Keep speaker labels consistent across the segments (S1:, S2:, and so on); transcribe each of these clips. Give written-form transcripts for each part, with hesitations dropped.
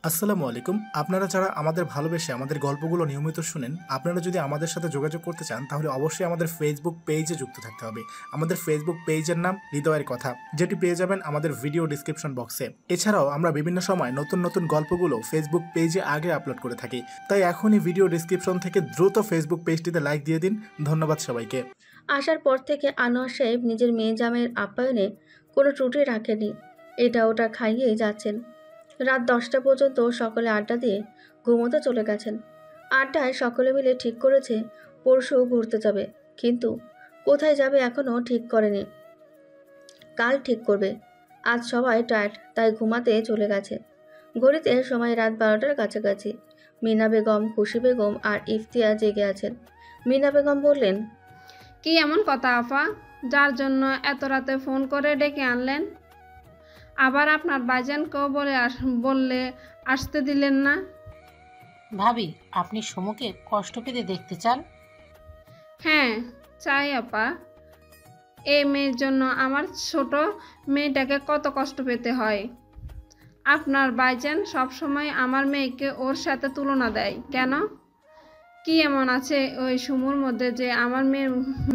S1: আসসালামু আলাইকুম। আপনারা যারা আমাদের ভালোবেসে আমাদের গল্পগুলো নিয়মিত শুনেন, আপনারা যদি আমাদের সাথে যোগাযোগ করতে চান তাহলে অবশ্যই আমাদের ফেসবুক পেজে যুক্ত থাকতে হবে। আমাদের ফেসবুক পেজের নাম হৃদয়ের কথা, যেটি পেয়ে যাবেন আমাদের ভিডিও ডিসক্রিপশন বক্সে। এছাড়াও আমরা বিভিন্ন সময় নতুন নতুন গল্পগুলো ফেসবুক পেজে আগে আপলোড করে থাকি, তাই এখনই ভিডিও ডিসক্রিপশন থেকে দ্রুত ফেসবুক পেজটিতে লাইক দিয়ে দিন। ধন্যবাদ সবাইকে।
S2: আসার পর থেকে আনোয়ার সাহেব নিজের মেয়ে জামাইয়ের আপ্যায়নে কোনো ত্রুটি রাখেননি। এটা ওটা খাইয়েই যাচ্ছেন। রাত 10টা পর্যন্ত সকলে আড্ডা দিয়ে ঘুমোতে চলে গেছেন। আড্ডায় সকলে মিলে ঠিক করেছে পরশু ঘুরতে যাবে, কিন্তু কোথায় যাবে এখনও ঠিক করেনি। কাল ঠিক করবে। আজ সবাই টায়ার্ড, তাই ঘুমাতে চলে গেছে। ঘড়িতে সময় রাত 12টার কাছাকাছি। মিনা বেগম, খুশি বেগম আর ইফতিয়া জেগে আছেন। মিনা বেগম বললেন,
S3: কি এমন কথা আফা, যার জন্য এত রাতে ফোন করে ডেকে আনলেন? আবার আপনার ভাইজানকেও বললে আসতে দিলেন না?
S4: ভাবি, আপনি সমুকে কষ্ট পেতে দেখতে চান?
S3: হ্যাঁ চাই আপা। এই মেয়ের জন্য আমার ছোট মেয়েটাকে কত কষ্ট পেতে হয়। আপনার ভাইজান সবসময় আমার মেয়েকে ওর সাথে তুলনা দেয় কেন? কি এমন আছে ওই সুমুর মধ্যে যে আমার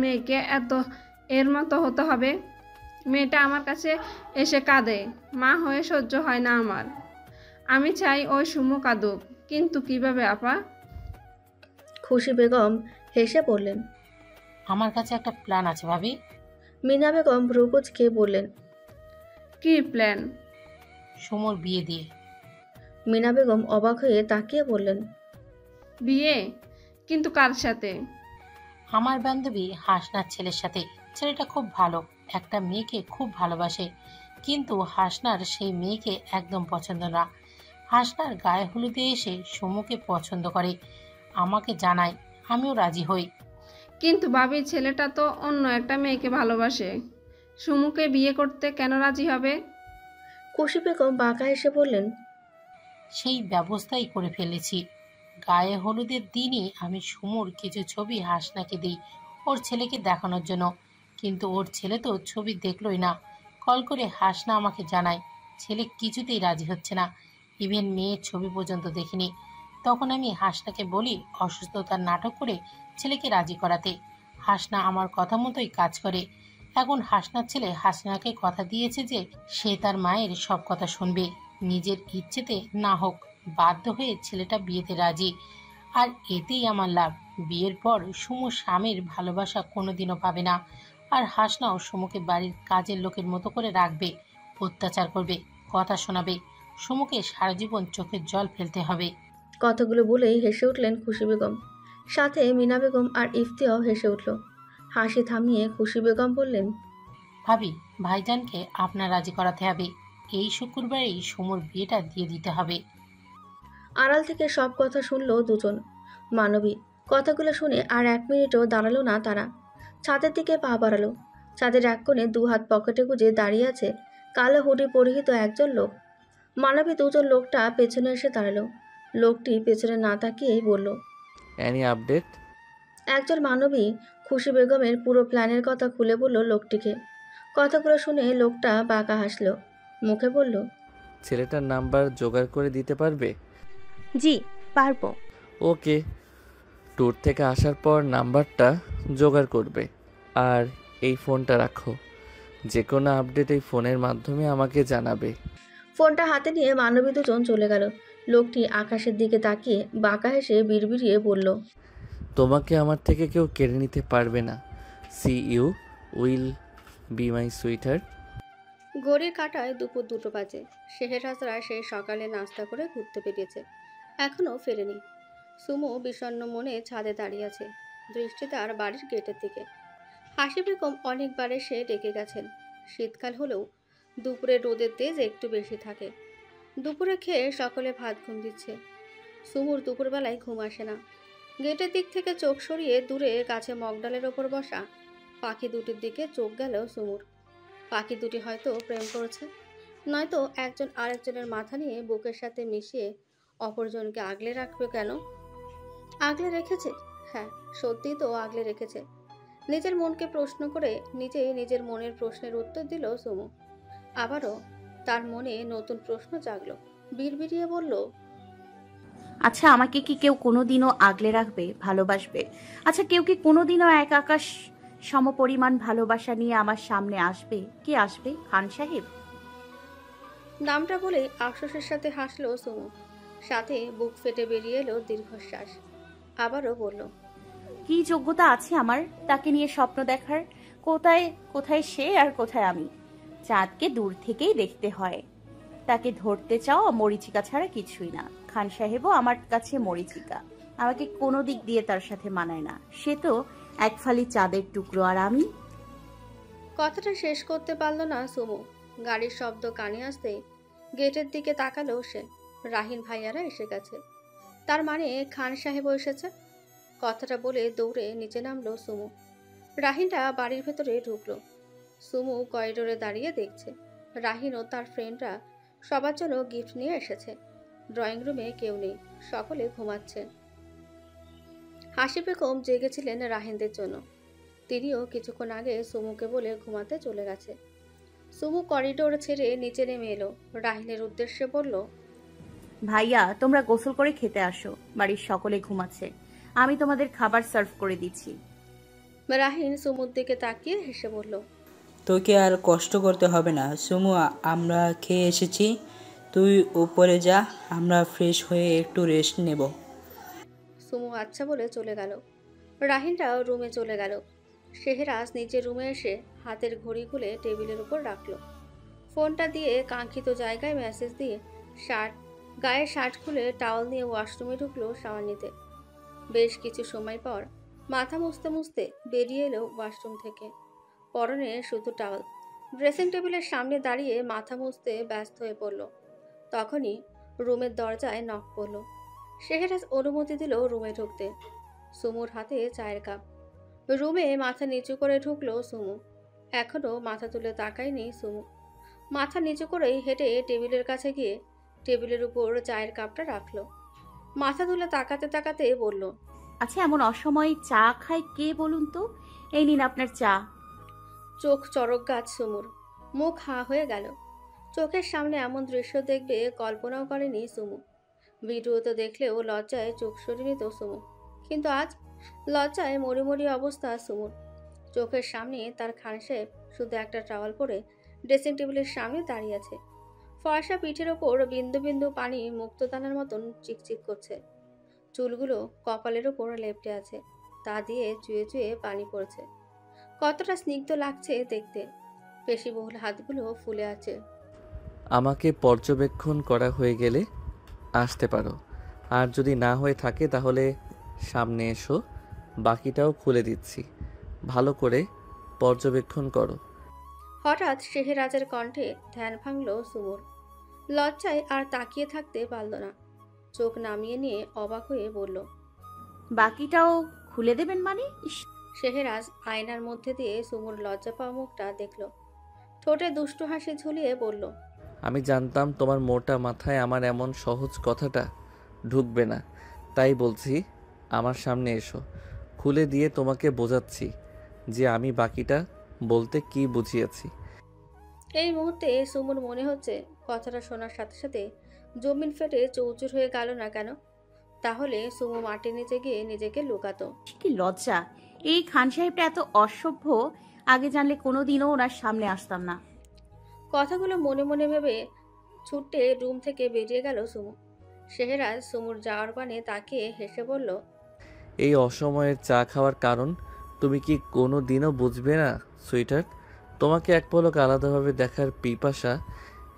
S3: মেয়েকে এত এর মতো হতে হবে? মেয়েটা আমার কাছে এসে কাঁদে, মা হয়ে সহ্য হয় না আমার। আমি চাই ওই সুমু কাঁদুক, কিন্তু কিভাবে আপা?
S2: খুশি বেগম হেসে বললেন,
S4: আমার কাছে একটা প্ল্যান আছে ভাবি।
S2: মিনা বেগম ভ্রুকুচকে বললেন,
S3: কি প্ল্যান?
S4: সুমুর বিয়ে দিয়ে।
S2: মিনা বেগম অবাক হয়ে তাকিয়ে বললেন,
S3: বিয়ে? কিন্তু কার সাথে?
S4: আমার বান্ধবী হাসনার ছেলের সাথে। ছেলেটা খুব ভালো, একটা মেয়েকে খুব ভালোবাসে, কিন্তু হাসনার সেই মেয়েকে একদম পছন্দ না। হাসনার গায়ে হলুদে এসে সুমুকে পছন্দ করে, আমাকে জানায়, আমিও রাজি হই।
S3: কিন্তু ভাবি, ছেলেটা তো অন্য একটা মেয়েকে ভালোবাসে, সুমুকে বিয়ে করতে কেন রাজি হবে?
S2: খুশি বেগম বাঁকা হেসে বললেন,
S4: সেই ব্যবস্থাই করে ফেলেছি। গায়ে হলুদের দিনই আমি সুমুর কিছু ছবি হাসনাকে দিই ওর ছেলেকে দেখানোর জন্য, কিন্তু ওর ছেলে তো ছবি দেখলই না। কল করে হাসনা আমাকে জানায় ছেলে কিছুতেই রাজি হচ্ছে না, ইভেন মেয়ের ছবি পর্যন্ত দেখিনি। তখন আমি হাসনাকে বলি অসুস্থতার নাটক করে ছেলেকে রাজি করাতে। হাসনা আমার কথা মতোই কাজ করে। এখন হাসনার ছেলে হাসনাকে কথা দিয়েছে যে সে তার মায়ের সব কথা শুনবে, নিজের ইচ্ছেতে না হোক বাধ্য হয়ে ছেলেটা বিয়েতে রাজি। আর এতেই আমার লাভ। বিয়ের পর সুমু স্বামীর ভালোবাসা কোনোদিনও পাবে না, আর হাসনাও সুমুকে বাড়ির কাজের লোকের মতো করে রাখবে, অত্যাচার করবে, কথা শোনাবে। সুমুকে সারা জীবন চোখের জল ফেলতে হবে।
S2: কথাগুলো বলেই হেসে উঠলেন খুশি বেগম। সাথে মিনা বেগম আর ইফতিয়াও হেসে উঠল। হাসি থামিয়ে খুশি বেগম বললেন,
S4: ভাবি, ভাইজানকে আপনার রাজি করাতে হবে। এই শুক্রবারেই সুমুর বিয়েটা দিয়ে দিতে হবে।
S2: আড়াল থেকে সব কথা শুনল দুজন। মানবী কথাগুলো শুনে আর 1 মিনিটও দাঁড়ালো না তারা। ছাদের দিকে পা বাড়ালো। ছাদের এক কোণে 2 হাত পকেটে গুজে দাঁড়িয়ে আছে কালো হুডি পরিহিত একজন লোক। মানবী দুজন লোকটা পেছনে এসে দাঁড়ালো। লোকটি পেছনে না তাকিয়েই বলল,
S5: এনি আপডেট?
S2: একজন মানবী খুশি বেগমের পুরো প্ল্যানের কথা খুলে বলল লোকটিকে। কথাগুলো শুনে লোকটা বাঁকা হাসলো, মুখে বলল,
S5: ছেলেটার নাম্বার জোগাড় করে দিতে পারবে?
S6: জি পারবো।
S5: ওকে, ট্যুর থেকে আসার পর নাম্বারটা জোগাড় করবে। আর এই ফোনটা রাখো, যে কোনো আপডেট এই ফোনের মাধ্যমে আমাকে জানাবে।
S2: ফোনটা হাতে নিয়ে মানবী দুজন চলে গেল। লোকটি আকাশের দিকে তাকিয়ে বাঁকা হেসে বিড়বিড়িয়ে বলল,
S5: তোমাকে আমার থেকে কেউ কেড়ে নিতে পারবে না। See you will be my sweater.
S2: ঘড়ির কাঁটায় দুপুর 2টো বাজে। শেহেরাজরা সেই সকালে নাস্তা করে ঘুরতে বেরিয়েছে, এখনও ফেরেনি। সুমো বিষণ্ণ মনে ছাদে দাঁড়িয়ে আছে, দৃষ্টি তার বাড়ির গেটের দিকে। হাসি বেগম অনেকবার এসে ডেকে গেছেন। শীতকাল হলেও দুপুরে রোদের তেজ একটু বেশি থাকে। দুপুরে খেয়ে সকলে ভাত ঘুম দিচ্ছে। সুমুর দুপুরবেলায় ঘুম আসে না। গেটের দিক থেকে চোখ সরিয়ে দূরে গাছে মগডালের ওপর বসা পাখি দুটির দিকে চোখ গেল সুমুর। পাখি দুটি হয়তো প্রেম করেছে, নয়তো একজন আরেকজনের মাথা নিয়ে বুকের সাথে মিশিয়ে অপরজনকে আগলে রাখবে কেন? আগলে রেখেছে, হ্যাঁ সত্যিই তো আগলে রেখেছে। নিজের মনকে প্রশ্ন করে নিজেই নিজের মনের প্রশ্নের উত্তর দিল সুমু। আবারও তার মনে নতুন প্রশ্ন জাগলো। বিড়বিড়িয়ে বলল,
S7: আচ্ছা, আমাকে কি কেউ কোনোদিনও আগলে রাখবে, ভালোবাসবে? আচ্ছা, কেউ কি কোনোদিনও এক আকাশ সমপরিমাণ ভালোবাসা নিয়ে আমার সামনে আসবে? কে আসবে? খান সাহেব?
S2: নামটা বলে আফসোসের সাথে হাসলো সুমু। সাথে বুক ফেটে বেরিয়ে এলো দীর্ঘশ্বাস। আবারও বলল,
S7: কি যোগ্যতা আছে আমার তাকে নিয়ে স্বপ্ন দেখার? কোথায় কোথায় সে আর কোথায় আমি? চাঁদকে দূর থেকেই দেখতে হয়, তাকে ধরতে চাও মরীচিকা ছাড়া কিছুই না। খান সাহেবও আমার কাছে মরীচিকা, আমাকে কোনো দিক দিয়ে তার সাথে মানায় না। সে তো এক ফালি চাঁদের টুকরো, আর আমি।
S2: কথাটা শেষ করতে পারল না সুমু। গাড়ির শব্দ কানে আসতে গেটের দিকে তাকালো সে। রাহিন ভাইয়ারা এসে গেছে, তার মানে খান সাহেবও এসেছে। কথাটা বলে দৌড়ে নিচে নামলো সুমু। রাহিনটা বাড়ির ভেতরে ঢুকলো। সুমু করিডোরে দাঁড়িয়ে দেখছে রাহিন ও তার ফ্রেন্ডরা সবার জন্য গিফট নিয়ে এসেছে। ড্রয়িং রুমে কেউ নেই, সকলে ঘুমাচ্ছে। হাসি বেগম জেগেছিলেন রাহিনদের জন্য। তিনিও কিছুক্ষণ আগে সুমুকে বলে ঘুমাতে চলে গেছে। সুমু করিডোর ছেড়ে নিচে নেমে এলো। রাহিনের উদ্দেশ্যে বলল,
S7: ভাইয়া, তোমরা গোসল করে খেতে আসো, বাড়ির সকলে ঘুমাচ্ছে, আমি তোমাদের খাবার সার্ভ করে দিচ্ছি।
S2: রাহিন সুমুর দিকে তাকিয়ে হেসে বলল,
S8: তোকে আর কষ্ট করতে হবে না সুমু, আমরা খেয়ে এসেছি, তুই উপরে যা, আমরা ফ্রেশ হয়ে একটু রেস্ট নেব।
S2: সুমু আচ্ছা বলে চলে গেল। রাহিনটাও রুমে চলে গেল। শেহরাজ নিচের রুমে এসে হাতের ঘড়ি খুলে টেবিলের উপর রাখলো। ফোনটা দিয়ে কাঙ্ক্ষিত জায়গায় মেসেজ দিয়ে গায়ের শার্ট খুলে টাওয়াল নিয়ে ওয়াশরুমে ঢুকলো শাওয়ার নিতে। বেশ কিছু সময় পর মাথা মুছতে মুছতে বেরিয়ে এলো ওয়াশরুম থেকে। পরনে শুধু টাওয়াল। ড্রেসিং টেবিলের সামনে দাঁড়িয়ে মাথা মুছতে ব্যস্ত হয়ে পড়ল। তখনই রুমের দরজায় নক পড়ল। শেহরাজ অনুমতি দিল রুমে ঢুকতে। সুমুর হাতে চায়ের কাপ। রুমে মাথা নিচু করে ঢুকলো সুমু। এখনো মাথা তুলে তাকায়নি সুমু। মাথা নিচু করেই হেঁটে টেবিলের কাছে গিয়ে টেবিলের উপর চায়ের কাপটা রাখলো। মাথা তুলে তাকাতে তাকাতে বলল,
S7: আচ্ছা, এমন অসময়ে চা খায় কে বলুন তো? এই নিন আপনার চা।
S2: চোখ চড়ক গাছ সুমুর। মুখ হাঁ হয়ে গেল। চোখের সামনে এমন দৃশ্য দেখবে কল্পনাও করেনি সুমু। ভিডিওতে দেখলেও লজ্জায় চোখ সরিয়ে নিত সুমু, কিন্তু আজ লজ্জায় মরি মরি অবস্থা সুমুর। চোখের সামনে তার খান সাহেব শুধু একটা টাওয়াল পরে ড্রেসিং টেবিলের সামনে দাঁড়িয়ে আছে। ফর্সা পিঠের ওপর বিন্দু বিন্দু পানি মুক্তদানার মতন চিকচিক করছে। চুলগুলো কপালের ওপর লেপ্টে আছে, তা দিয়ে চুয়ে চুয়ে পানি পড়ছে। কতটা স্নিগ্ধ লাগছে দেখতে। পেশিবহুল হাতগুলো ফুলে আছে।
S5: আমাকে পর্যবেক্ষণ করা হয়ে গেলে আসতে পারো, আর যদি না হয়ে থাকে তাহলে সামনে এসো, বাকিটাও খুলে দিচ্ছি, ভালো করে পর্যবেক্ষণ করো।
S2: হঠাৎ শেহরাজের কণ্ঠে ধ্যান ভাঙল সুমুর। লজ্জায় আর তাকিয়ে থাকতে পারল না। চোখ নামিয়ে নিয়ে অবাক হয়ে বলল,
S7: বাকিটাও খুলে দেবেন মানে? ইস,
S2: শেহরাজ আয়নার মধ্যে দিয়ে সুমুর লজ্জা পাওয়া মুখটা দেখল। ঠোঁটে দুষ্টু হাসি ঝুলিয়ে বলল,
S5: আমি জানতাম তোমার মোটা মাথায় আমার এমন সহজ কথাটা ঢুকবে না, তাই বলছি আমার সামনে এসো, খুলে দিয়ে তোমাকে বোঝাচ্ছি যে আমি বাকিটা বলতে কি বুঝিয়েছি।
S2: এই মুহূর্তে সুমুর মনে হচ্ছে কথাটা শোনার সাথে সাথে জমিন ফেটে চৌচুর হয়ে গেল না কেন। তাহলে সুমু মাটির নিচে গিয়ে নিজেকে লুকাতো।
S7: কি লজ্জা! এই খান সাহেবটা এত অসভ্য, আগে জানলে কোনোদিনও ওনার সামনে আসতাম না।
S2: কথাগুলো মনে মনে ভেবে ছুটে রুম থেকে বেরিয়ে গেল সুমু। শেহরাজ সুমুর যাওয়ার পানে তাকিয়ে হেসে বলল,
S5: এই অসময়ের চা খাওয়ার কারণ তুমি কি কোনো দিনও বুঝবে না সুইটার? তোমাকে এক পলক আলাদাভাবে দেখার পিপাসা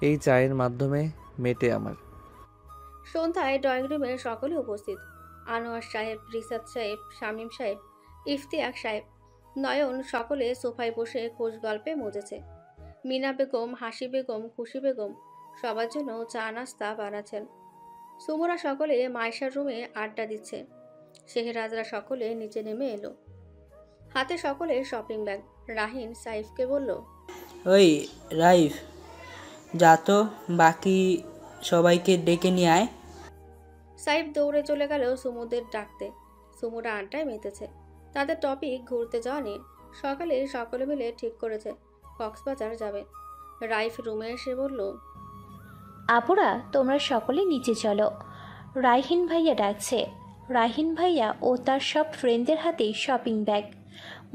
S5: এই চায়ের মাধ্যমে মেটে আমার।
S2: সন্ধ্যায় ড্রয়িং রুমে সকলে উপস্থিত। আনোয়ার সাহেব, রিসাত সাহেব, শামীম সাহেব, ইফতিয়াক সাহেব, নয়ন সকলে সোফায় বসে খোশ গল্পে মজেছে। মিনা বেগম, হাসি বেগম, খুশি বেগম সবার জন্য চা নাস্তা বানাচ্ছেন। সুমরা সকলে মাইশার রুমে আড্ডা দিচ্ছে। শেহরাজরা সকলে নিচে নেমে এলো। হাতে সকলে শপিং ব্যাগ। রাহিন সাইফকে বলল,
S8: ওই রাইফ, যা তো বাকি সবাইকে ডেকে নিয়ে আয়।
S2: সাইফ দৌড়ে চলে গেল সুমুদের ডাকতে। সুমুরা আড্ডায় মেতেছে। তাদের টপিক ঘুরতে যাওয়া নিয়ে। সকালে সকলে মিলে ঠিক করেছে কক্সবাজার যাবে। রাইফ রুমে এসে বলল,
S9: আপুরা তোমরা সকলে নিচে চলো, রাইহিন ভাইয়া ডাকছে। রাইহিন ভাইয়া ও তার সব ফ্রেন্ডদের হাতে শপিং ব্যাগ,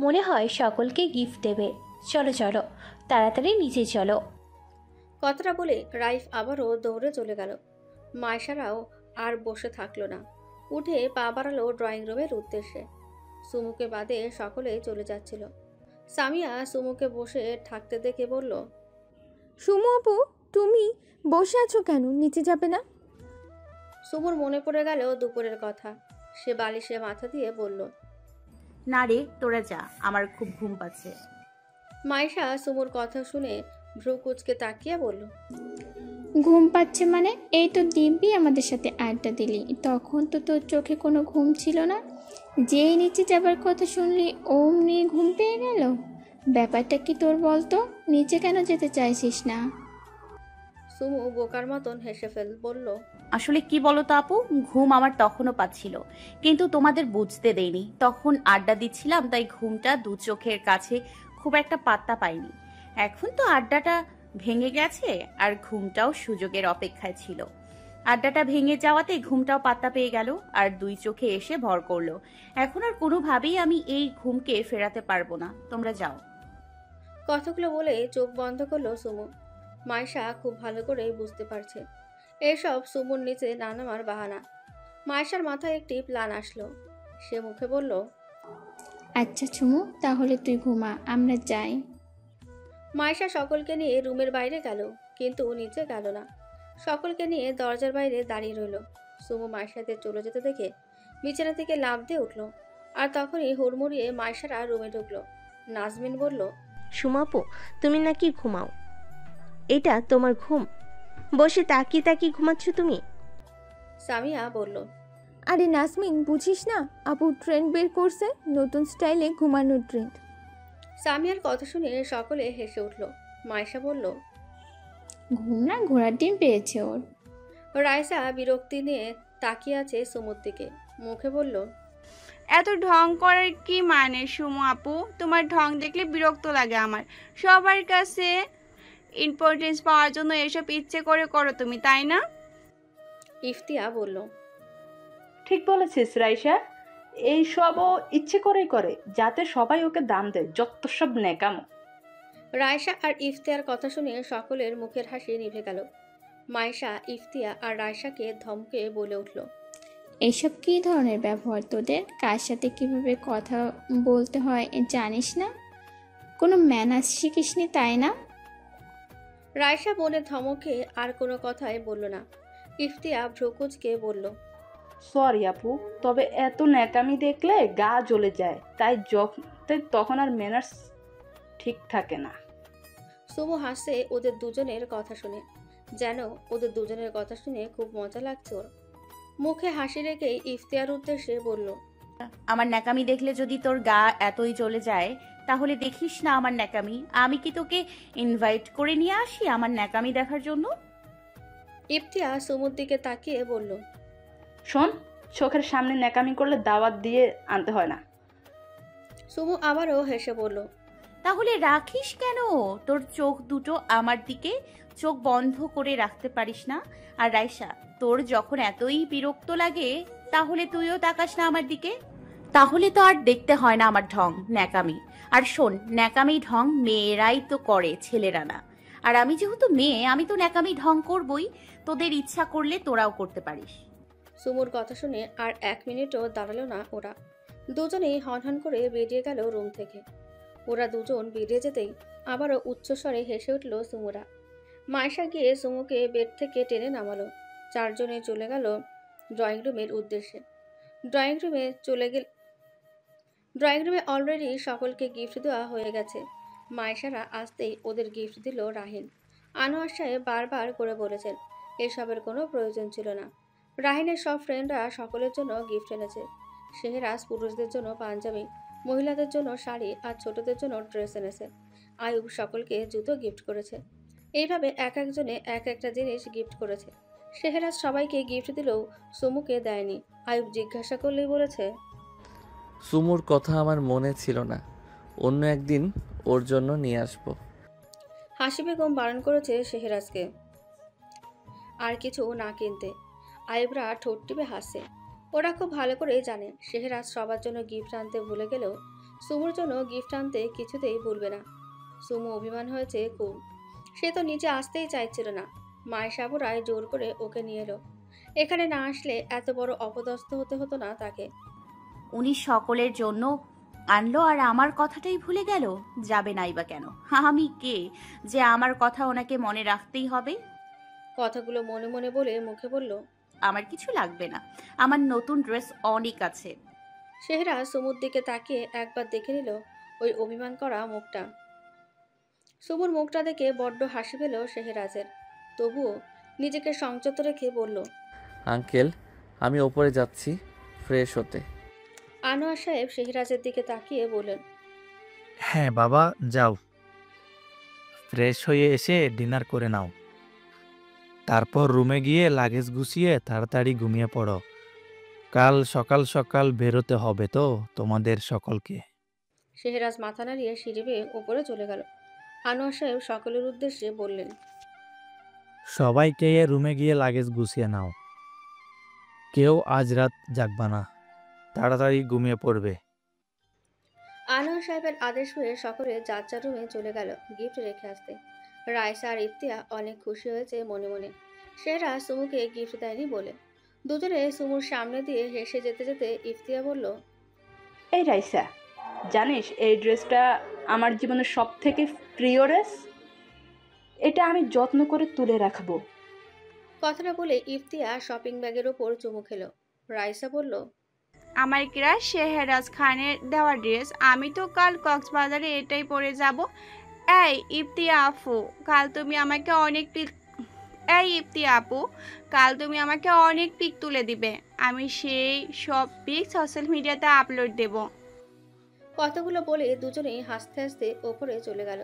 S9: মনে হয় সকলকে গিফট দেবে। চলো চলো তাড়াতাড়ি নিচে চলো।
S2: কথাটা বলে রাইফ আবারও দৌড়ে চলে গেল। মায়েশারাও আর বসে থাকলো না, উঠে পা বাড়ালো ড্রয়িং রুমের উদ্দেশ্যে। সুমুকে বাদে সকলেই চলে যাচ্ছিল। সামিয়া সুমুকে বসে থাকতে দেখে বলল,
S10: সুমু আপু, তুমি বসে আছো কেন? নিচে যাবে না?
S2: সুমুর মনে পড়ে গেল দুপুরের কথা। সে বালিশে মাথা দিয়ে বলল,
S7: না রে, তোরা যা, আমার খুব ঘুম পাচ্ছে।
S2: মাইশা সুমুর কথা শুনে ভ্রু কুচকে তাকিয়ে বলল,
S3: ঘুম পাচ্ছে মানে? এই তো দিব্যি আমাদের সাথে আড্ডা দিলি, তখন তো তোর চোখে কোনো ঘুম ছিল না। যেই নিচে যাবার কথা শুনলি অমনি ঘুম পেয়ে গেল। ব্যাপারটা কি তোর বলতো? নিচে কেন যেতে চাইছিস না?
S2: সুমু বোকার মতন হেসে বলল,
S7: আসলে কি বলো তো আপু, ঘুম আমার তখনও পাচ্ছিল, কিন্তু তোমাদের বুঝতে দেইনি। তখন আড্ডা দিচ্ছিলাম, তাই ঘুমটা দু চোখের কাছে খুব একটা পাত্তা পাইনি। এখন তো আড্ডাটা ভেঙে গেছে, আর ঘুমটাও সুযোগের অপেক্ষায় ছিল। আড্ডাটা ভেঙে যাওয়াতে ঘুমটাও পাত্তা পেয়ে গেল, আর দুই চোখে এসে ভর করলো। এখন আর কোনোভাবেই আমি এই ঘুমকে ফেরাতে পারবো না। তোমরা যাও।
S2: কথাগুলো বলে চোখ বন্ধ করলো সুমু। মাইশা খুব ভালো করেই বুঝতে পারছে এসব সুমুর নিচে না নামার বাহানা। মাইশার মাথায় একটি প্ল্যান আসলো। সে মুখে বলল,
S3: আচ্ছা চুমু, তাহলে তুই ঘুমা, আমরা যাই।
S2: মাইশা সকলকে নিয়ে রুমের বাইরে গেল, কিন্তু নিচে গেল না। সকলকে নিয়ে দরজার বাইরে দাঁড়িয়ে রইল। সুমু মাইশাতে চলে যেতে দেখে বিছানা থেকে লাফ দিয়ে উঠল, আর তখনই হুড়মুড়িয়ে মাইশারা রুমে ঢুকলো। নাজমিন বলল,
S6: সুমু আপু, তুমি নাকি ঘুমাও? এটা তোমার ঘুম? বসে তাকিয়ে তাকিয়ে ঘুমাচ্ছ তুমি?
S2: সামিয়া বলল,
S10: আরে নাসমিন, বুঝিস না? আপু ট্রেন্ড বের করছে, নতুন স্টাইলে ঘুমানোর ট্রেন্ড।
S2: সামিয়ার কথা শুনে সকলে হেসে উঠল। মাইশা বলল,
S3: ঘুম না, ঘোড়ার ডিম পেয়েছে ওর।
S2: রাইসা বিরক্তি নিয়ে তাকিয়ে আছে সুমুর দিকে, মুখে বলল,
S11: এত ঢং করার কি মানে সুমু আপু? তোমার ঢং দেখলে বিরক্ত লাগে আমার। সবার কাছে ইম্পর্টেন্স পাওয়ার জন্য এসব ইচ্ছে করে করো তুমি, তাই না?
S2: ইফতিয়া বলল,
S12: ঠিক বলেছিস রাইসা, এই সবও ইচ্ছে করেই করে, যাতে সবাই ওকে দাম দেয়। যত সব নেকামো।
S2: রায়সা আর ইফতিয়ার কথা শুনে সকলের মুখের হাসি নিভে গেল। মাইশা ইফতিয়া আর রায়সাকে ধমকে বলে উঠল,
S3: এইসব কী ধরনের ব্যবহার তোদের? কার সাথে কিভাবে কথা বলতে হয় জানিস না? কোনো ম্যানার্স শিখিসনি, তাই না?
S2: রায়সা বোনের ধমকে আর কোনো কথাই বলল না। ইফতিয়া ভ্রুকুচকে বলল,
S12: সরি আপু, তবে এত ন্যাকামি দেখলে গা জ্বলে যায়, তাই তখন আর ম্যানার্স ঠিক থাকে না।
S2: সুমু হাসে ওদের দুজনের কথা শুনে, যেন ওদের দুজনের কথা শুনে খুব মজা লাগছে ওর। মুখে হাসি রেখে ইফতিয়ার উদ্দেশ্যে বলল,
S7: আমার ন্যাকামি দেখলে যদি তোর গা এতই চলে যায়, তাহলে দেখিস না আমার ন্যাকামি। আমি কি তোকে ইনভাইট করে নিয়ে আসি আমার ন্যাকামি দেখার জন্য?
S2: ইফতিয়া সুমুর দিকে তাকিয়ে বলল,
S12: শোন, চোখের সামনে ন্যাকামি করলে দাওয়াত দিয়ে আনতে হয় না।
S2: সুমু আবারও হেসে বলল,
S7: তাহলে রাখিস কেন? তোর চোখ দুটো আমার দিকে, চোখ বন্ধ করে রাখতে পারিস না? আর রাইসা, তোর যখন এতই বিরক্ত লাগে, তাহলে তুইও তাকাস না আমার দিকে। তাহলে তো আর দেখতে হয় না আমার ঢং ন্যাকামি। আর শোন, ন্যাকামি ঢং মেয়েরাই তো করে, ছেলেরা না। আর আমি যেহেতু মেয়ে, আমি তো ন্যাকামি ঢং করবই। তোদের ইচ্ছা করলে তোরাও করতে পারিস।
S2: সুমুর কথা শুনে আর 1 মিনিটও দাঁড়ালো না ওরা। দুজনেই হনহন করে বেরিয়ে গেল রুম থেকে। ওরা দুজন বেরিয়ে যেতেই আবারও উচ্চস্বরে হেসে উঠল সুমুরা। মাইশা গিয়ে সুমুকে বেড থেকে টেনে নামালো। 4 জনে চলে গেল ড্রয়িং রুমের উদ্দেশ্যে। ড্রয়িং রুমে অলরেডি সকলকে গিফট দেওয়া হয়ে গেছে। মাইশারা আসতেই ওদের গিফট দিল রাহিন। আনোয়ার সাহেব বারবার করে বলেছেন এসবের কোনো প্রয়োজন ছিল না। রাহিনের সব ফ্রেন্ডরা সকলের জন্য গিফট এনেছে। শেহরাজ পুরুষদের জন্য পাঞ্জাবি, মহিলাদের জন্য শাড়ি আর ছোটদের জন্য ড্রেস এনেছে। আয়ুব সকলকে জুতো গিফট করেছে। এইভাবে এক একজনে এক একটা জিনিস গিফট করেছে। শেহরাজ সবাইকে গিফট দিলেও সুমুকে দেয়নি। আয়ুব জিজ্ঞাসা করলেই বলেছে,
S5: সুমুর কথা আমার মনে ছিল না, অন্য একদিন ওর জন্য নিয়ে আসবো।
S2: হাসি বেগম বারণ করেছে শেহরাজকে। আর কিছু না কিনতে। আইবরা ঠোঁট টিপে হাসে। ওরা খুব ভালো করেই জানে শেহরাজ সবার জন্য গিফট আনতে ভুলে গেলেও সুমুর জন্য গিফট আনতে কিছুতেই ভুলবে না। সুমু অভিমান হয়েছে খুব। সে তো নিচে আসতেই চাইছিল না। মায়ের সাবুরায় জোর করে ওকে নিয়ে এলো। এখানে না আসলে এত বড় অপদস্থ হতে হতো না তাকে।
S7: উনি সকলের জন্য আনলো আর আমার কথাটাই ভুলে গেল। যাবে নাই বা কেন? আমি কে যে আমার কথা ওনাকে মনে রাখতেই হবে?
S2: কথাগুলো মনে মনে বলে মুখে বলল,
S7: আমার কিছু লাগবে না, আমার নতুন ড্রেস অনেক আছে।
S2: শেহরাজ সুমুর দিকে তাকিয়ে একবার দেখে নিল ওই অভিমান করা মুখটা। সুমুর মুখটা দেখে বড্ড হাসি পেল শেহরাজের। তবুও নিজেকে সংযত রেখে বলল,
S5: আঙ্কেল, আমি ওপরে যাচ্ছি ফ্রেশ হতে।
S2: আনোয়ার সাহেব শেহরাজের দিকে তাকিয়ে বললেন,
S13: হ্যাঁ বাবা, যাও। ফ্রেশ হয়ে এসে ডিনার করে নাও। তারপর রুমে গিয়ে লাগেজ গুছিয়ে তাড়াতাড়ি ঘুমিয়ে পড়ো। কাল সকাল সকাল বেরোতে হবে তো তোমাদের সকলকে।
S2: শেহরাজ মাথা নাড়িয়ে সিঁড়ি বেয়ে ওপরে চলে গেল। আনোয়ার সাহেব সকলের উদ্দেশ্যে বললেন,
S13: সবাইকে রুমে গিয়ে লাগেজ গুছিয়ে নাও। কেউ আজ রাত জাগবা না, তাড়াতাড়ি ঘুমিয়ে পড়বে।
S2: আনোয়ার সাহেবের আদেশ হয়ে সকলে যার যার রুমে চলে গেল গিফট রেখে আসতে। রাইসা আর ইফতিয়া অনেক খুশি হয়েছে মনে মনে। শেহরাজ সুমুকে গিফট দেয়নি বলে। দুজনে সুমুর সামনে দিয়ে হেসে যেতে যেতে ইফতিয়া বলল,
S12: এই রাইসা, জানিস এই ড্রেসটা আমার জীবনের সব থেকে প্রিয় ড্রেস। এটা আমি যত্ন করে তুলে রাখবো।
S2: কথাটা বলে ইফতিয়া শপিং ব্যাগের ওপর চুমু খেলো। রাইসা বলল,
S11: আমার ক্রাশ শেহরাজ খানের দেওয়া ড্রেস। আমি তো কাল কক্সবাজারে এটাই পরে যাব। এই ইফতিয়া আপু, কাল তুমি আমাকে অনেক পিক তুলে দিবে। আমি সেই সব পিক সোশ্যাল মিডিয়াতে আপলোড দেব।
S2: কথাগুলো বলে দুজনেই হাসতে হাসতে ওপরে চলে গেল।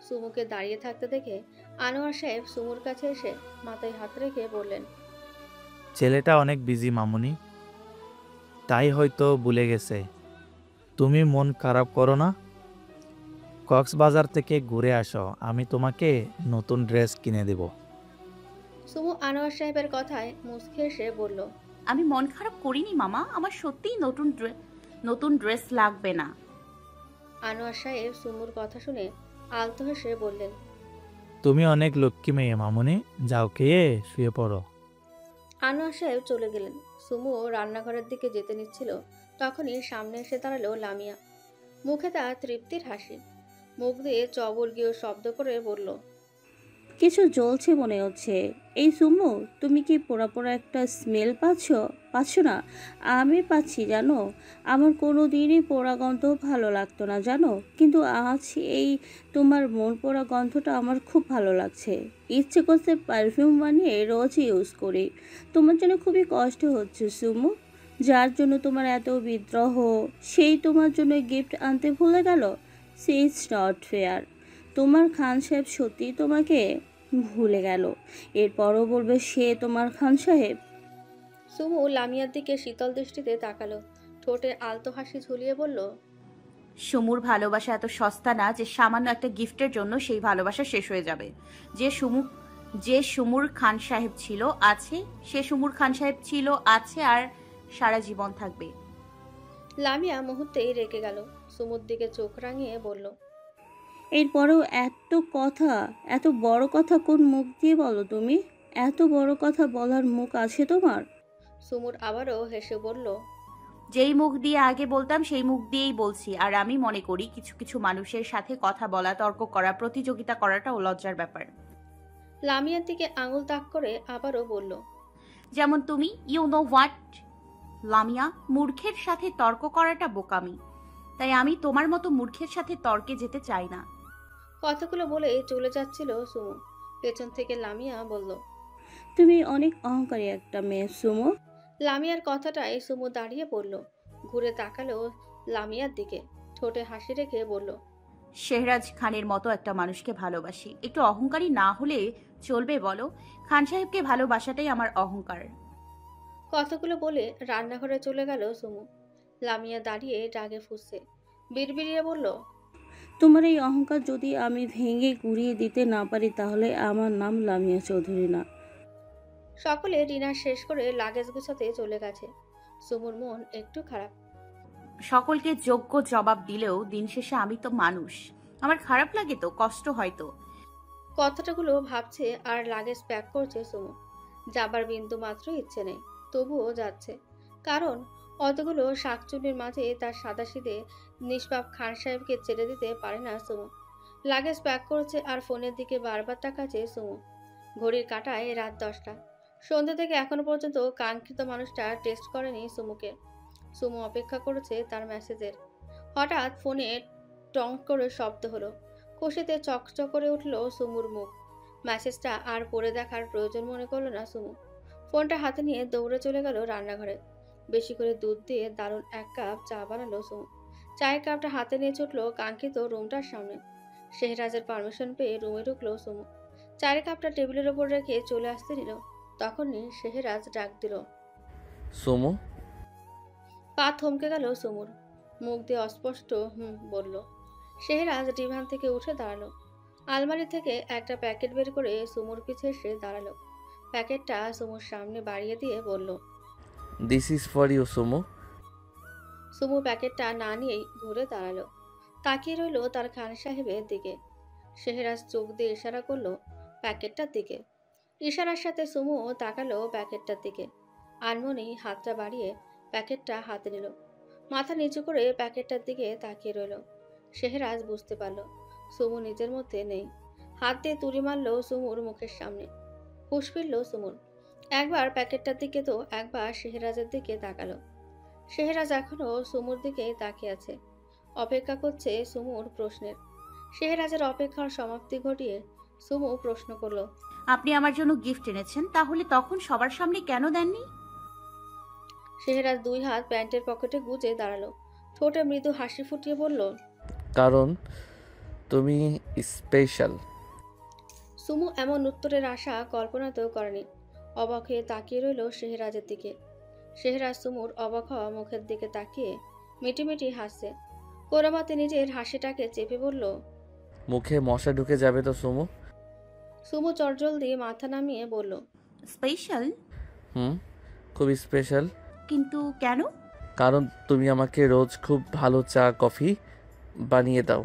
S2: সুমুকে দাঁড়িয়ে থাকতে দেখে আনোয়ার সাহেব সুমুর কাছে এসে মাথায় হাত রেখে বললেন,
S13: ছেলেটা অনেক বিজি মামুনি, তাই হয়তো ভুলে গেছে। তুমি মন খারাপ করো না, কক্সবাজার থেকে ঘুরে আসো, আমি তোমাকে নতুন ড্রেস কিনে দেব।
S2: সুমু আনোয়ার সাহেবের কথায় মুচকে এসে বলল,
S7: আমি মন খারাপ করিনি মামা, আমার সত্যিই নতুন ড্রেস লাগবে না।
S2: আনোয়ার সাহেব সুমুর কথা শুনে আলতো হেসে বললেন,
S13: তুমি অনেক লক্ষ্মী মেয়ে মামুনি, যাও খেয়ে শুয়ে পড়ো।
S2: আনোয়ার সাহেব চলে গেলেন। সুমু রান্নাঘরের দিকে যেতে নিচ্ছিল, তখনই সামনে এসে দাঁড়ালো লামিয়া। মুখে তার তৃপ্তির হাসি। মুখ দিয়ে চবর্গীয় শব্দ করে বলল,
S14: কিছু জ্বলছে মনে হচ্ছে। এই সুমু, তুমি কি পোড়া পোড়া একটা স্মেল পাচ্ছ না? আমি পাচ্ছি জানো। আমার কোনো দিনই পোড়া গন্ধ ভালো লাগতো না জানো, কিন্তু আজ এই তোমার মন পোড়া গন্ধটা আমার খুব ভালো লাগছে। ইচ্ছে করছে পারফিউম বানিয়ে রোজ ইউজ করি। তোমার জন্য খুবই কষ্ট হচ্ছে সুমু, যার জন্য তোমার এত বিদ্রোহ, সেই তোমার জন্য গিফট আনতে ভুলে গেল। See it's not fair. তোমার খান সাহেব সত্যিই তোমাকে ভুলে গেল, এরপরও বলবে সে তোমার খান সাহেব?
S2: সুমু লামিয়ার দিকে শীতল দৃষ্টিতে তাকালো। ঠোঁটে আলতো হাসি ঝুলিয়ে বলল,
S7: সুমুর ভালোবাসা এত সস্তা না যে সামান্য একটা গিফটের জন্য সেই ভালোবাসা শেষ হয়ে যাবে। যে সুমুর খান সাহেব ছিল আছে, সে সুমুর খান সাহেব ছিল আছে আর সারা জীবন থাকবে।
S2: লামিয়া মুহূর্তেই রেগে গেল। সুমুর দিকে চোখ রাঙিয়ে বলল,
S14: এরপরেও এত বড় কথা কোন মুখ দিয়ে বলো তুমি? এত বড় কথা বলার মুখ আছে তোমার?
S2: সুমুর আবারও হেসে বলল,
S7: যেই মুখ দিয়ে আগে বলতাম সেই মুখ দিয়েই বলছি। আর আমি মনে করি কিছু কিছু মানুষের সাথে কথা বলা, তর্ক করা, প্রতিযোগিতা করাটাও লজ্জার ব্যাপার।
S2: লামিয়ার দিকে আঙুল তাক করে আবারও বলল,
S7: যেমন তুমি। ইউ নো হোয়াট লামিয়া, মূর্খের সাথে তর্ক করাটা বোকামি। তাই আমি তোমার মতো মূর্খের সাথে তর্কে যেতে চাই না।
S2: কথাগুলো বলে চলে যাচ্ছিল সুমু। পেছন থেকে লামিয়া বলল,
S14: তুমি অনেক অহংকারী একটা মেয়ে সুমু।
S2: লামিয়ার কথাটায় সুমু দাঁড়িয়ে পড়ল। ঘুরে তাকালো লামিয়ার দিকে। ঠোঁটে হাসি রেখে বলল,
S7: শেহরাজ খানের মতো একটা মানুষকে ভালোবাসি। একটু অহংকারী না হলে চলবে বলো? খান সাহেবকে ভালোবাসাটাই আমার অহংকার।
S2: কথাগুলো বলে রান্নাঘরে চলে গেল সুমু। লামিয়া দাঁড়িয়ে রাগে ফুঁসছে। বিড়বিড়িয়ে বলল,
S14: তোমার এই অহংকার যদি আমি ভেঙে গুড়িয়ে দিতে না পারি তাহলে আমার নাম লামিয়া চৌধুরী না।
S2: সকলে ডিনার শেষ করে লাগেজ গুছাতে চলে গেছে। সুমুর মন একটু খারাপ।
S7: সকলকে যোগ্য জবাব দিলেও দিন শেষে আমি তো মানুষ, আমার খারাপ লাগে তো, কষ্ট হয়তো।
S2: কথাটাগুলো ভাবছে আর লাগেজ প্যাক করছে সুমু। যাবার বিন্দু মাত্র ইচ্ছে নেই, তবুও যাচ্ছে। কারণ অতগুলো শাকচুনির মাঝে তার সাদাসিধে নিষ্পাপ খান সাহেবকে ছেড়ে দিতে পারে না সুমু। লাগেজ প্যাক করছে আর ফোনের দিকে বারবার তাকাচ্ছে সুমু। ঘড়ির কাঁটায় রাত 10টা। সন্ধ্যা থেকে এখনো পর্যন্ত কাঙ্ক্ষিত মানুষটা টেস্ট করেনি সুমুকে। সুমু অপেক্ষা করেছে তার মেসেজের। হঠাৎ ফোনে টং করে শব্দ হলো। খুশিতে চকচক করে উঠল সুমুর মুখ। মেসেজটা আর পড়ে দেখার প্রয়োজন মনে করলো না সুমু। ফোনটা হাতে নিয়ে দৌড়ে চলে গেল রান্নাঘরে। বেশি করে দুধ দিয়ে দারুণ এক কাপ চা বানালো সুমু। চায়ের কাপটা হাতে নিয়ে ছুটলো কাঙ্ক্ষিত রুমটার সামনে। শেহরাজের পারমিশন পেয়ে রুমে ঢুকলো সুমু। চায়ের কাপটা টেবিলের ওপর রেখে চলে আসতে নিল। তখনই শেহরাজ ডাক দিল,
S5: সুমু।
S2: পা থমকে গেল সুমুর। মুখ দিয়ে অস্পষ্ট বলল। শেহরাজ ডিভান থেকে উঠে দাঁড়ালো। আলমারি থেকে একটা প্যাকেট বের করে সুমুর পিছে এসে দাঁড়ালো। প্যাকেটটা সুমুর সামনে বাড়িয়ে দিয়ে বলল,
S5: দিস ইজ ফর ইউ সুমু।
S2: সুমু প্যাকেটটা না নিয়েই ঘুরে দাঁড়ালো। তাকিয়ে রইল তার খান সাহেবের দিকে। শেহরাজ চোখ দিয়ে ইশারা করলো প্যাকেটটার দিকে। ইশারার সাথে সুমু তাকালো প্যাকেটটার দিকে। আনমনি হাতটা বাড়িয়ে প্যাকেটটা হাতে নিল। মাথা নিচু করে প্যাকেটটার দিকে তাকিয়ে রইল। শেহরাজ বুঝতে পারল সুমু নিজের মধ্যে নেই। হাত দিয়ে তুড়ি মারল সুমুর মুখের সামনে। হুঁশ ফিরল সুমুর। একবার প্যাকেটটার দিকে তো একবার শেহরাজের দিকে তাকালো। শেহরাজ এখনো সুমুর দিকে তাকিয়ে আছে, অপেক্ষা করছে সুমুর প্রশ্নের। শেহরাজের অপেক্ষার সমাপ্তি ঘটিয়ে সুমু প্রশ্ন করলো,
S7: আপনি আমার জন্য গিফট এনেছেন, তাহলে তখন সবার সামনে কেন দেননি?
S2: শেহরাজ দুই হাত প্যান্টের পকেটে গুজে দাঁড়ালো। ঠোঁটে মৃদু হাসি ফুটিয়ে বলল,
S5: কারণ তুমি স্পেশাল।
S2: সুমু এমন উত্তরের আশা কল্পনাতেও করেনি। অবাক হয়ে তাকিয়ে রইল শেহরাজের দিকে। শেহরাজ সুমুর অবাক হওয়া মুখের দিকে তাকিয়ে মিটিমিটি হাসছে। কোরামাতে নিজের হাসিটাকে চেপে বলল,
S5: মুখে মশা ঢুকে যাবে তো সুমু।
S2: সুমু চটজল দিয়ে মাথা নামিয়ে বলল,
S7: স্পেশাল?
S5: খুব স্পেশাল।
S7: কিন্তু কেন?
S5: কারণ তুমি আমাকে রোজ খুব ভালো চা কফি বানিয়ে দাও।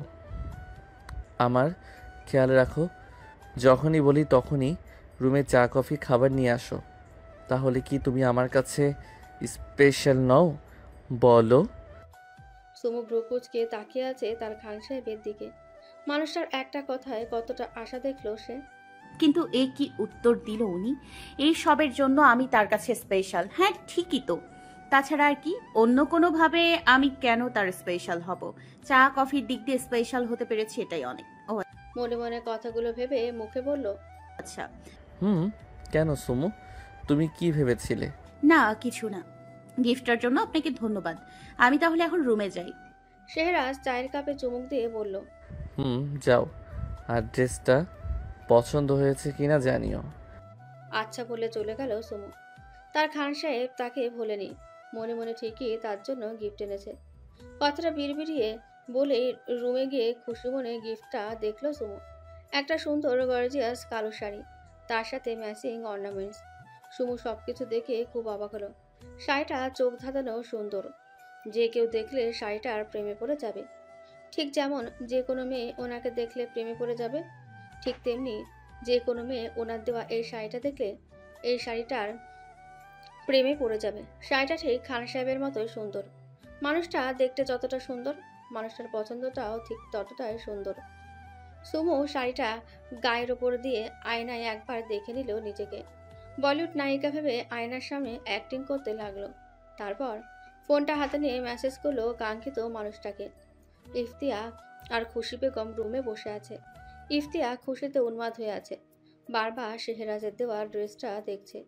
S5: আমার খেয়াল রাখো, যখনই বলি তখনই রুমে চা কফি খাবার নিয়ে আসো। তাহলে কি তুমি আমার কাছে স্পেশাল নও বলো?
S2: সুমু ভ্রুকুচকে তাকিয়ে আছে তার খান সাহেবের দিকে। মানুষটার একটা কথায় কতটা আশা দেখলো সে।
S7: কিন্তু এ কি উত্তর দিল উনি? এই সবের জন্য আমি তার কাছে স্পেশাল? হ্যাঁ ঠিকই তো। তাছাড়া আর কি, অন্য কোনোভাবে আমি কেন তার স্পেশাল হব? চা কফির দিক দিয়ে স্পেশাল হতে পেরেছি, এটাই অনেক। ও
S2: মনে মনে কথাগুলো ভেবে মুখে বলল,
S7: আচ্ছা।
S5: কেন সুমু, তুমি কি ভেবেছিলে?
S7: না কিছু না, গিফটের জন্য আপনাকে ধন্যবাদ। আমি তাহলে এখন রুমে যাই।
S2: শেহরাজ চায়ের কাপে চুমুক দিয়ে বলল,
S5: যাও। আর ড্রেসটা পছন্দ হয়েছে কিনা জানিও।
S2: আচ্ছা বলে চলে গেল সুমু। তার খান সাহেব তাকে ভোলেনি। মনে মনে ঠিকই তার জন্য গিফট এনেছে। কথাটা বিড়বিড়িয়ে বলে রুমে গিয়ে খুশি মনে গিফটটা দেখলো সুমু। একটা সুন্দর গর্জিয়াস কালো শাড়ি, তার সাথে ম্যাচিং অর্নামেন্টস। সুমু সবকিছু দেখে খুব অবাক হলো। শাড়িটা চোখ ধাঁধানো সুন্দর। যে কেউ দেখলে শাড়িটার প্রেমে পড়ে যাবে। ঠিক যেমন যে কোনো মেয়ে ওনাকে দেখলে প্রেমে পড়ে যাবে, ঠিক তেমনি যে কোনো মেয়ে ওনার দেওয়া এই শাড়িটা দেখলে এই শাড়িটার প্রেমে পড়ে যাবে। শাড়িটা ঠিক খান সাহেবের মতোই সুন্দর। মানুষটা দেখতে যতটা সুন্দর, মানুষটার পছন্দটাও ঠিক ততটাই সুন্দর। সুমু শাড়িটা গায়ের ওপর দিয়ে আয়নায় একবার দেখে নিল নিজেকে। বলিউড নায়িকা ভেবে আয়নার সামনে অ্যাক্টিং করতে লাগলো। তারপর ফোনটা হাতে নিয়ে মেসেজ করলো কাঙ্ক্ষিত মানুষটাকে। ইফতিয়া আর খুশি বেগম রুমে বসে আছে। ইফতিয়া খুশিতে উন্মাদ হয়ে আছে। বারবার শেহরাজের দেওয়া ড্রেসটা দেখছে।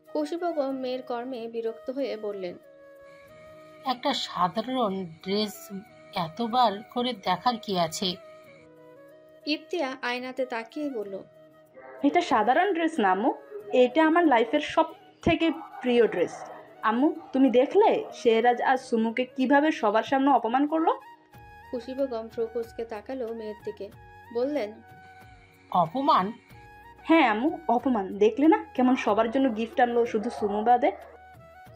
S2: খুশি বেগম মেয়ের কর্মে বিরক্ত হয়ে বললেন,
S4: একটা সাধারণ ড্রেস এতবার করে দেখার কি আছে?
S2: ইফতিয়া আয়নাতে তাকিয়ে বলল,
S12: এটা সাধারণ ড্রেস না আম্মু, এটা আমার লাইফের সব থেকে প্রিয় ড্রেস। আম্মু তুমি দেখলে শেহরাজ আর সুমুকে কিভাবে সবার সামনে অপমান করলো?
S2: খুশি বেগম ফ্রুকুসকে তাকালো মেয়ের দিকে, বললেন,
S4: অপমান?
S12: হ্যাঁ আম্মু, অপমান। দেখলে না কেমন সবার জন্য গিফট আনলো, শুধু সুমু বাদে।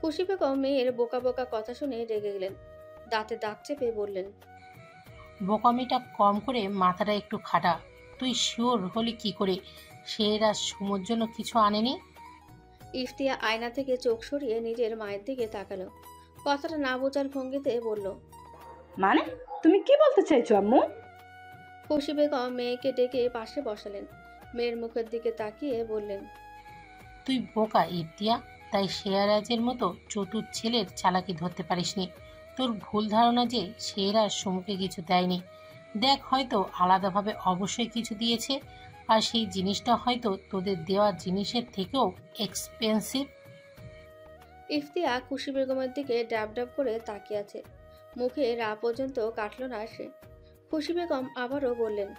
S2: খুশি বেগম মেয়ের বোকা বোকা কথা শুনে রেগে গেলেন। দাঁতে দাঁত চেপে বললেন,
S4: বোকামিটা কম করে মাথাটা একটু খাটা। তুই শিওর হলি কি করে সেরাজ সুমোর জন্য কিছু আনেনি?
S2: ইফতিয়া আয়না থেকে চোখ সরিয়ে নিজের মায়ের দিকে তাকালো। কথাটা না বোঝার ভঙ্গিতে বলল,
S12: মানে তুমি কি বলতে চাইছো আম্মু?
S2: খুশি বেগম মেয়েকে ডেকে পাশে বসালেন। মেয়ের মুখের দিকে তাকিয়ে বললেন,
S4: তুই বোকা ইফতিয়া, তাই শেয়ারাজের মতো চতুর ছেলের চালাকি ধরতে পারিসনি। তোর ভুল ধারণা যে সেরাজ সুমুকে কিছু দেয়নি। দেখ, হয়তো আলাদাভাবে অবশ্যই কিছু দিয়েছে, আর সেই জিনিসটা হয়তো তোদের দেওয়া জিনিসের থেকেও এক্সপেন্সিভ।
S2: ইফতিয়া খুশি বেগমের দিকে ডাব ডাব করে তাকিয়ে আছে। মুখে রা পর্যন্ত কাটল না সে। খুশি বেগম আবারও বললেন,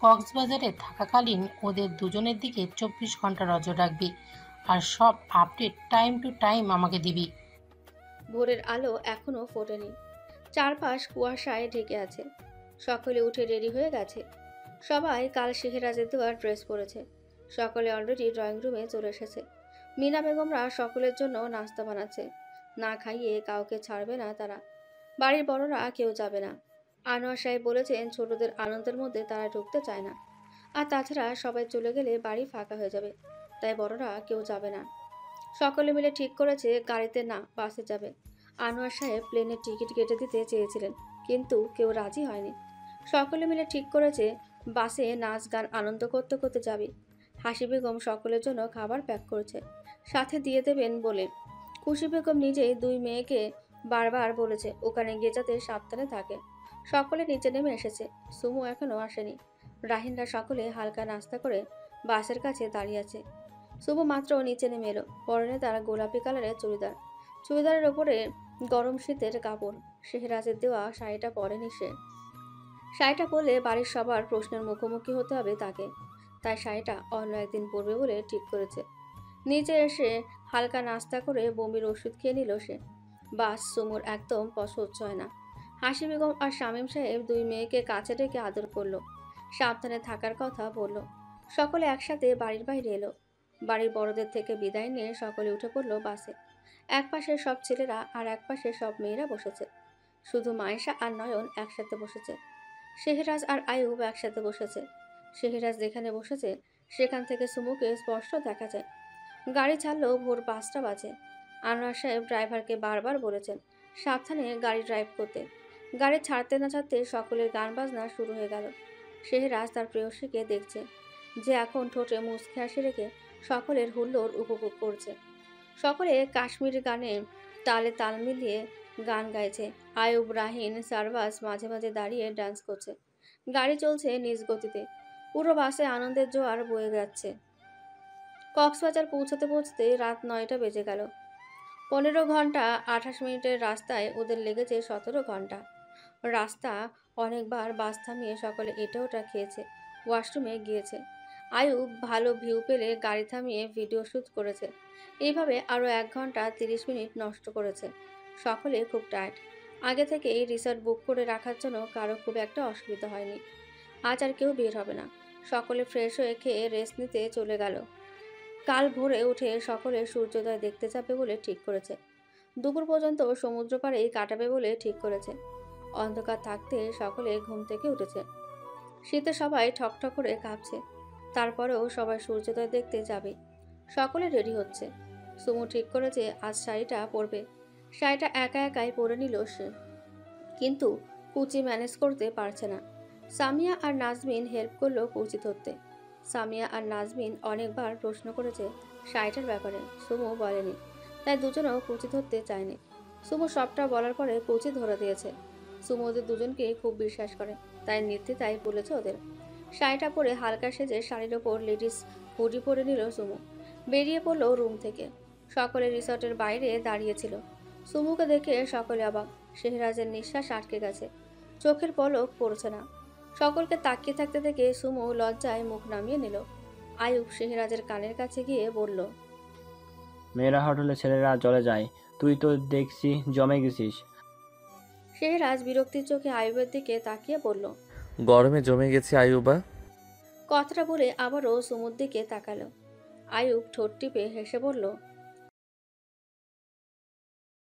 S4: কক্সবাজারে থাকাকালীন ওদের দুজনের দিকে 24 ঘন্টা নজর রাখবি, আর সব আপডেট টাইম টু টাইম আমাকে দিবি।
S2: ভোরের আলো এখনো ফোটেনি। চারপাশ কুয়াশায় ঢেকে আছে। সকলে উঠে রেডি হয়ে গেছে। সবাই কাল শেহরাজের দেওয়া ড্রেস পরেছে। সকলে অলরেডি ড্রয়িং রুমে চলে এসেছে। মিনা বেগমরা সকলের জন্য নাস্তা বানাচ্ছে। না খাইয়ে কাউকে ছাড়বে না তারা। বাড়ির বড়রা কেউ যাবে না। আনোয়ার সাহেব বলেছেন ছোটদের আনন্দের মধ্যে তারা ঢুকতে চায় না, আর তাছাড়া সবাই চলে গেলে বাড়ি ফাঁকা হয়ে যাবে, তাই বড়রা কেউ যাবে না। সকলে মিলে ঠিক করেছে গাড়িতে না বাসে যাবে। আনোয়ার সাহেব প্লেনের টিকিট কেটে দিতে চেয়েছিলেন, কিন্তু কেউ রাজি হয়নি। সকলে মিলে ঠিক করেছে বাসে নাচ গান আনন্দ করতে করতে যাবে। হাসি বেগম সকলের জন্য খাবার প্যাক করেছে, সাথে দিয়ে দেবেন বলে। খুশি বেগম নিজেই দুই মেয়েকে বারবার বলেছে ওখানে গিয়ে যাতে সাবধানে থাকে। সকলে নিচে নেমে এসেছে। সুমু এখনও আসেনি। রাহিনরা সকলে হালকা নাস্তা করে বাসের কাছে দাঁড়িয়ে আছে। সুমু মাত্র নিচে নেমে এলো। পরনে তার গোলাপি কালারের চুড়িদার, চুড়িদারের ওপরে গরম শীতের কাপড়। শেহরাজের দেওয়া শাড়িটা পরেনি সে। শাড়িটা পরলে বাড়ির সবার প্রশ্নের মুখোমুখি হতে হবে তাকে, তাই শাড়িটা অন্য একদিন পরবে বলে ঠিক করেছে। নিচে এসে হালকা নাস্তা করে বমির ওষুধ খেয়ে নিল সে। বাস সুমুর একদম পছন্দ হয় না। হাসি বেগম আর শামীম সাহেব দুই মেয়েকে কাছে ডেকে আদর করলো, সাবধানে থাকার কথা বলল। সকলে একসাথে বাড়ির বাইরে এলো। বাড়ির বড়দের থেকে বিদায় নিয়ে সকলে উঠে পড়লো বাসে। এক পাশে সব ছেলেরা আর এক পাশে সব মেয়েরা বসেছে। শুধু মায়েশা আর নয়ন একসাথে বসেছে। শেহরাজ আর আয়ুব একসাথে বসেছে। শেহরাজ যেখানে বসেছে সেখান থেকে সুমুকে স্পষ্ট দেখা যায়। গাড়ি ছাড়লো ভোর 5টা বাজে। আনোয়ার সাহেব ড্রাইভারকে বারবার বলেছেন সাবধানে গাড়ি ড্রাইভ করতে। গাড়ি ছাড়তে না ছাড়তে সকলের গান বাজনা শুরু হয়ে গেল। শেহরাজ তার প্রেয়সীকে দেখছে, যে এখন ঠোঁটে মুচকি হাসি রেখে সকলের হুল্লোড় উপভোগ করছে। সকলে কাশ্মীরি গানে তালে তাল মিলিয়ে গান গাইছে। আয়ুব, রাহিন, সারবাস মাঝে মাঝে দাঁড়িয়ে ডান্স করছে। গাড়ি চলছে নিজ গতিতে। পুরো বাসে আনন্দের জোয়ার বয়ে যাচ্ছে। কক্সবাজার পৌঁছতে পৌঁছতে রাত 9টা বেজে গেল। 15 ঘন্টা 28 মিনিটের রাস্তায় ওদের লেগেছে 17 ঘন্টা। রাস্তা অনেকবার বাস থামিয়ে সকলে এটা ওটা খেয়েছে, ওয়াশরুমে গিয়েছে। আয়ুব ভালো ভিউ পেলে গাড়ি থামিয়ে ভিডিও শ্যুট করেছে। এইভাবে আরও 1 ঘন্টা 30 মিনিট নষ্ট করেছে। সকলে খুব টায়ার্ড। আগে থেকে এই রিসর্ট বুক করে রাখার জন্য কারো খুব একটা অসুবিধা হয়নি। আজ আর কেউ বের হবে না। সকলে ফ্রেশ হয়ে খেয়ে রেস্ট নিতে চলে গেল। কাল ভোরে উঠে সকলে সূর্যোদয় দেখতে যাবে বলে ঠিক করেছে। দুপুর পর্যন্ত সমুদ্র পাড়েই কাটাবে বলে ঠিক করেছে। অন্ধকার থাকতে সকলে ঘুম থেকে উঠেছে। শীতে সবাই ঠকঠক করে কাঁপছে। তারপরেও সবাই সূর্যোদয় দেখতে যাবে। সকলে রেডি হচ্ছে। সুমু ঠিক করেছে আজ শাড়িটা পরবে। শাড়িটা একা একাই পরে নিল সে, কিন্তু কুচি ম্যানেজ করতে পারছে না। সামিয়া আর নাজমিন হেল্প করলো কুচি ধরতে। সামিয়া আর নাজমিন অনেকবার প্রশ্ন করেছে শাড়িটার ব্যাপারে, সুমু বলেনি, তাই দুজনেও কুচি ধরতে চায়নি। সুমু সবটা বলার পরে কুচি ধরে দিয়েছে। সুমু ওদের দুজনকে খুব বিশ্বাস করে, তাই নির্দ্বিধায় বলেছে ওদের। শাড়িটা পরে হালকা সেজে শাড়ির ওপর লেডিস হুডি পরে নিল সুমু। বেরিয়ে পড়লো রুম থেকে। সকলে রিসর্টের বাইরে দাঁড়িয়েছিল। সুমুকে দেখে সকলে অবাক। শেহরাজের নিঃশ্বাস আটকে গেছে, চোখের পলক পড়ছে না। সকলকে তাকিয়ে থাকতে দেখে সুমু লজ্জায় মুখ নামিয়ে নিল। আয়ুব শেহরাজের কানের কাছে গিয়ে বলল,
S15: মেয়েরা হোটেলে ছেলেরা চলে যায়, তুই তো দেখছি জমে গেছিস।
S2: শেহরাজ বিরক্তির চোখে আয়ুবের দিকে তাকিয়ে বলল,
S5: গরমে জমে গেছে আয়ুবা।
S2: কথাটা বলে আবারও সুমুর দিকে তাকালো। আয়ুব ঠোঁট টিপে হেসে বলল,